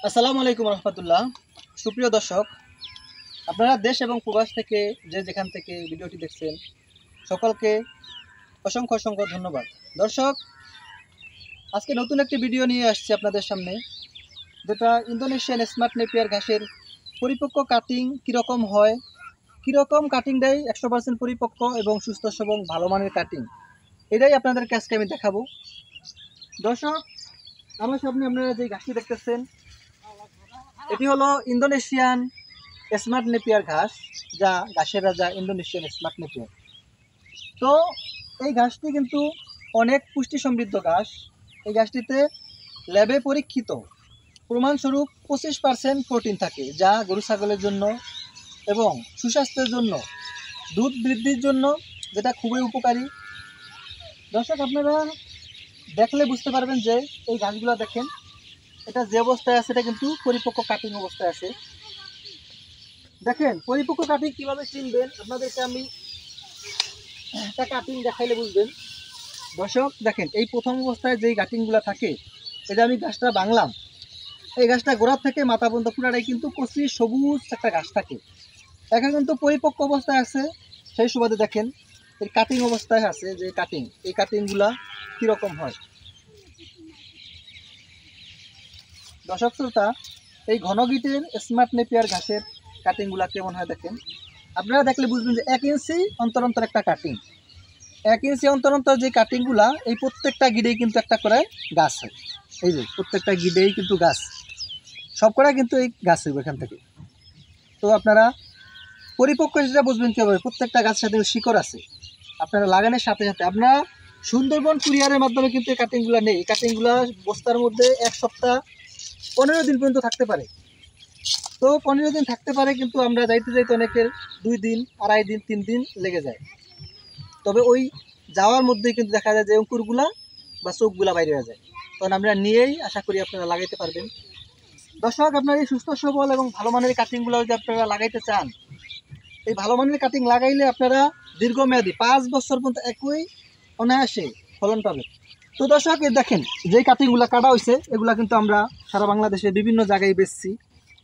আসসালামু আলাইকুম রহমতুল্লাহ। সুপ্রিয় দর্শক, আপনারা দেশ এবং প্রবাস থেকে যেখান থেকে ভিডিওটি দেখছেন সকলকে অসংখ্য অসংখ্য ধন্যবাদ। দর্শক, আজকে নতুন একটি ভিডিও নিয়ে আসছি আপনাদের সামনে, যেটা ইন্দোনেশিয়ান স্মার্ট নেপিয়ার ঘাসের পরিপক্ক কাটিং কীরকম হয়, কীরকম কাটিং দেয় 100% পরিপক্ক এবং সুস্থ এবং ভালো মানের কাটিং, এটাই আপনাদেরকে আজকে আমি দেখাবো। দর্শক, আমার সামনে আপনারা যে ঘাসটি দেখতেছেন এটি হলো ইন্দোনেশিয়ান স্মার্ট নেপিয়ার ঘাস, যা ঘাসের রাজা ইন্দোনেশিয়ান স্মার্ট নেপিয়ার। তো এই ঘাসটি কিন্তু অনেক পুষ্টি সমৃদ্ধ ঘাস। এই ঘাসটিতে ল্যাবে পরীক্ষিত প্রমাণস্বরূপ 25% প্রোটিন থাকে, যা গরু ছাগলের জন্য এবং সুস্বাস্থ্যের জন্য, দুধ বৃদ্ধির জন্য যেটা খুবই উপকারী। দর্শক, আপনারা দেখলে বুঝতে পারবেন যে এই ঘাসগুলো দেখেন, এটা যে অবস্থায় আছে এটা কিন্তু পরিপক্ক কাটিং অবস্থায় আছে। দেখেন পরিপক্ক কাটিং কীভাবে চিনবেন, আপনাদেরকে আমি একটা কাটিং দেখাইলে বুঝবেন। দর্শক দেখেন, এই প্রথম অবস্থায় যেই কাটিংগুলো থাকে, এটা আমি গাছটা বাংলাম, এই গাছটা গোড়া থেকে মাথা পর্যন্ত পুরাটাই কিন্তু কচি সবুজ একটা গাছ থাকে। এখন কিন্তু পরিপক্ক অবস্থায় আছে, সেই সুবাদে দেখেন এই কাটিং অবস্থায় আছে যে কাটিং, এই কাটিংগুলা কীরকম হয়। দর্শক শ্রোতা, এই ঘনগিটের স্মার্ট নেপিয়ার ঘাসের কাটিংগুলা কেমন হয় দেখেন। আপনারা দেখলে বুঝবেন যে 1 ইঞ্চি অন্তর অন্তর একটা কাটিং, 1 ইঞ্চি অন্তর অন্তর যে কাটিংগুলা, এই প্রত্যেকটা গিডেই কিন্তু একটা করে গাছ হয়। এই যে প্রত্যেকটা গিডেই কিন্তু গাছ, সব করা কিন্তু এই গাছ হইব এখান থেকে। তো আপনারা পরিপক্ক সেটা বুঝবেন কীভাবে, প্রত্যেকটা গাছের সাথে শিকড় আছে। আপনারা লাগানোর সাথে সাথে আপনারা সুন্দরবন কুরিয়ারের মাধ্যমে কিন্তু এই কাটিংগুলো নেই। এই কাটিংগুলো বস্তার মধ্যে 1 সপ্তাহ 15 দিন পর্যন্ত থাকতে পারে। তো 15 দিন থাকতে পারে, কিন্তু আমরা যাইতে যাইতে অনেকের 2 দিন, 2.5 দিন, 3 দিন লেগে যায়। তবে ওই যাওয়ার মধ্যেই কিন্তু দেখা যায় যে অঙ্কুরগুলা বা চোখগুলা বাইরে হয়ে যায়। তখন আমরা নিয়েই আশা করি আপনারা লাগাইতে পারবেন। দর্শক, আপনারা এই সুস্থ সবল এবং ভালো মানের কাটিংগুলো যদি আপনারা লাগাইতে চান, এই ভালো মানের কাটিং লাগাইলে আপনারা দীর্ঘমেয়াদী 5 বছর পর্যন্ত একই অনায়াসে ফলন পাবেন। তো দর্শক, এই দেখেন যেই কাটিংগুলো কাটা হয়েছে, এগুলা কিন্তু আমরা সারা বাংলাদেশে বিভিন্ন জায়গায় বেচছি,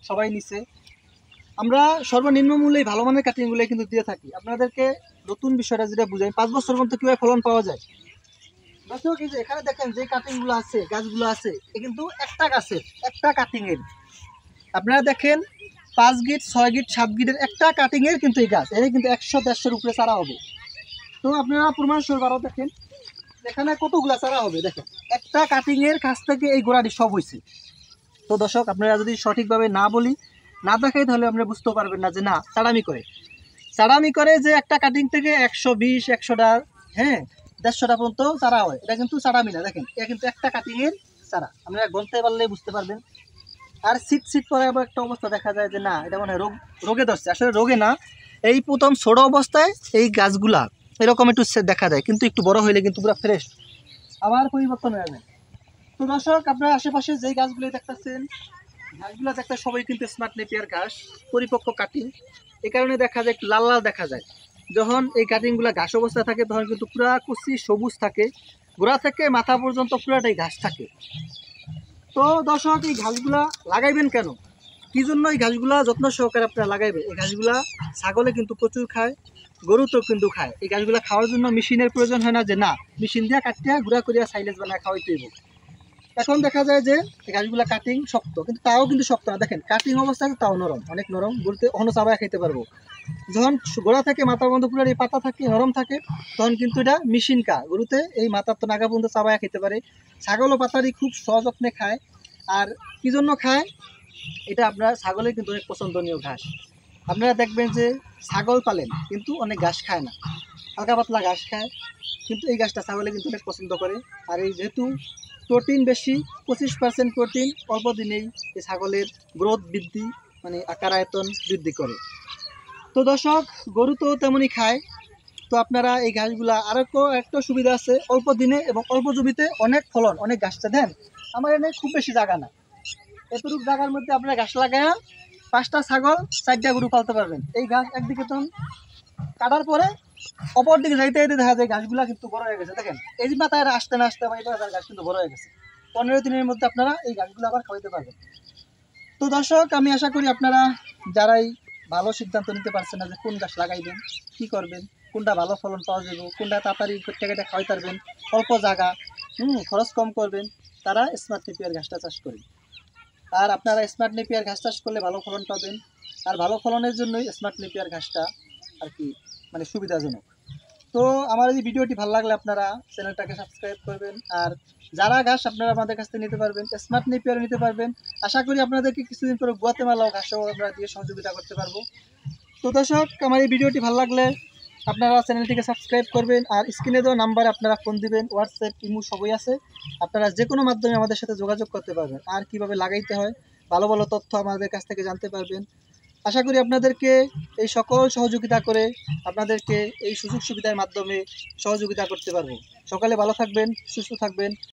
সবাই নিছে। আমরা সর্বনিম্ন মূল্যে ভালো মানের কাটিংগুলো কিন্তু দিয়ে থাকি। আপনাদেরকে নতুন বিষয়টা যেটা বুঝাই, 5 বছর পর্যন্ত কীভাবে ফলন পাওয়া যায়। দর্শক, এই যে এখানে দেখেন যে কাটিংগুলো আছে, গাছগুলো আছে, এ কিন্তু একটা গাছের একটা কাটিংয়ের, আপনারা দেখেন 5 গিট 6 গিট 7 গিটের একটা কাটিংয়ের কিন্তু এই গাছ, এর কিন্তু 100-150 উপরে চারা হবে। তো আপনারা প্রমাণস্বরূপ আরও দেখেন এখানে কতগুলা চারা হবে, দেখেন একটা কাটিংয়ের কাছ থেকে এই গোড়াটি সব হয়েছে। তো দর্শক, আপনারা যদি সঠিকভাবে না বলি, না দেখাই, তাহলে আপনারা বুঝতে পারবেন না যে না চারামি করে যে একটা কাটিং থেকে 120-100টা, হ্যাঁ 150টা পর্যন্ত চারা হয়। এটা কিন্তু চারামি না, দেখেন এটা কিন্তু একটা কাটিংয়ের চারা, আপনারা গণতে পারলে বুঝতে পারবেন। আর সিট পরে আবার একটা অবস্থা দেখা যায় যে না, এটা মনে হয় রোগে ধরছে। আসলে রোগে না, এই প্রথম ছোট অবস্থায় এই গাছগুলা এরকম একটু দেখা যায়, কিন্তু একটু বড় হইলে কিন্তু পুরো ফ্রেশ আবার পরিবর্তন হয়ে যায়। তো দর্শক, আপনার আশেপাশে যেই গাছগুলো দেখতেছেন, ঘাসগুলো দেখতে সবাই কিন্তু স্মার্ট নেপিয়ার ঘাস, পরিপক্ক কাটিং। এই কারণে দেখা যায় একটু লাল লাল দেখা যায়। যখন এই কাটিংগুলো ঘাস অবস্থায় থাকে, তখন কিন্তু পুরা কুচি সবুজ থাকে, গোড়া থেকে মাথা পর্যন্ত পুরাটাই ঘাস থাকে। তো দর্শক, এই ঘাসগুলা লাগাইবেন কেন, কি জন্য এই ঘাসগুলা যত্ন সহকারে আপনারা লাগাইবেন। এই ঘাসগুলা ছাগলে কিন্তু প্রচুর খায়, গরু তো কিন্তু খায়। এই ঘাসগুলা খাওয়ার জন্য মেশিনের প্রয়োজন হয় না, যে না মেশিন দিয়ে কাটিয়া গুঁড়া করিয়া সাইলেজ বানায় খাওয়াইতে হইব। এখন দেখা যায় যে গাছগুলা কাটিং শক্ত, কিন্তু তাও কিন্তু শক্ত না, দেখেন কাটিং অবস্থায় তাও নরম, অনেক নরম, বলতে অন্য চাবায় খাইতে পারবো। যখন গোড়া থেকে মাথার বন্ধ পুরো এই পাতা থাকে, নরম থাকে, তখন কিন্তু এটা মেশিন গরুতে এই মাথার তো নাগা পর্যন্ত চাবায় খেতে পারে। ছাগলও পাতারি খুব সযত্নে খায়। আর কি জন্য খায়, এটা আপনার ছাগলের কিন্তু অনেক পছন্দনীয় ঘাস। আপনারা দেখবেন যে ছাগল পালেন কিন্তু অনেক ঘাস খায় না, হালকা পাতলা ঘাস খায়, কিন্তু এই গাছটা ছাগলে কিন্তু অনেক পছন্দ করে। আর এই যেহেতু প্রোটিন বেশি, 25% প্রোটিন, অল্প দিনেই এই ছাগলের গ্রোথ বৃদ্ধি, মানে আকার আয়তন বৃদ্ধি করে। তো দর্শক, গরু তো তেমনই খায়। তো আপনারা এই ঘাসগুলা আরও একটা সুবিধা আছে, অল্প দিনে এবং অল্প জমিতে অনেক ফলন, অনেক গাছটা দেন। আমার এখানে খুব বেশি জায়গা না, এতটুকু জায়গার মধ্যে আপনারা ঘাস লাগায় 5টা ছাগল 4টা গরু পালতে পারবেন। এই ঘাস একদিকে তখন কাটার পরে অপর দিকে যাইতে যাইতে দেখা যায় গাছগুলা কিন্তু বড় হয়ে গেছে। দেখেন এই যে মাথায় আসতে না আসতে আমার গাছ কিন্তু বড় হয়ে গেছে। 15 দিনের মধ্যে আপনারা এই গাছগুলো আবার খাওয়াইতে পারবেন। তো দর্শক, আমি আশা করি আপনারা যারাই ভালো সিদ্ধান্ত নিতে পারছেন না যে কোন গাছ লাগাইবেন, কি করবেন, কোনটা ভালো ফলন পাওয়া যাবে, কোনটা তাড়াতাড়ি টাকাটা খাওয়াই পারবেন, অল্প জায়গা, খরচ কম করবেন, তারা স্মার্ট নেপিয়ার ঘাসটা চাষ করেন। আর আপনারা স্মার্ট নেপিয়ার ঘাস চাষ করলে ভালো ফলন পাবেন। আর ভালো ফলনের জন্যই স্মার্ট নেপিয়ার ঘাসটা আর কি মানে সুবিধাজনক। তো আমার এই ভিডিওটি ভালো লাগলে আপনারা চ্যানেলটাকে সাবস্ক্রাইব করবেন। আর যারা ঘাস আপনারা আমাদের কাছ থেকে নিতে পারবেন, স্মার্ট নেপিয়ারও নিতে পারবেন। আশা করি আপনাদেরকে কিছুদিন পরে গুয়াতেমালাও ঘাসও আমরা দিয়ে সহযোগিতা করতে পারবো। তো দর্শক, আমার এই ভিডিওটি ভালো লাগলে আপনারা চ্যানেলটিকে সাবস্ক্রাইব করবেন। আর স্ক্রিনে দেওয়া নাম্বারে আপনারা ফোন দিবেন, হোয়াটসঅ্যাপ, ইমো সবই আছে। আপনারা যে কোনো মাধ্যমে আমাদের সাথে যোগাযোগ করতে পারবেন। আর কিভাবে লাগাইতে হয় ভালো ভালো তথ্য আমাদের কাছ থেকে জানতে পারবেন। আশা করি আপনাদেরকে এই সকল সহযোগিতা করে আপনাদেরকে এই সুযোগ সুবিধার মাধ্যমে সহযোগিতা করতে পারবো। সকালে ভালো থাকবেন, সুস্থ থাকবেন।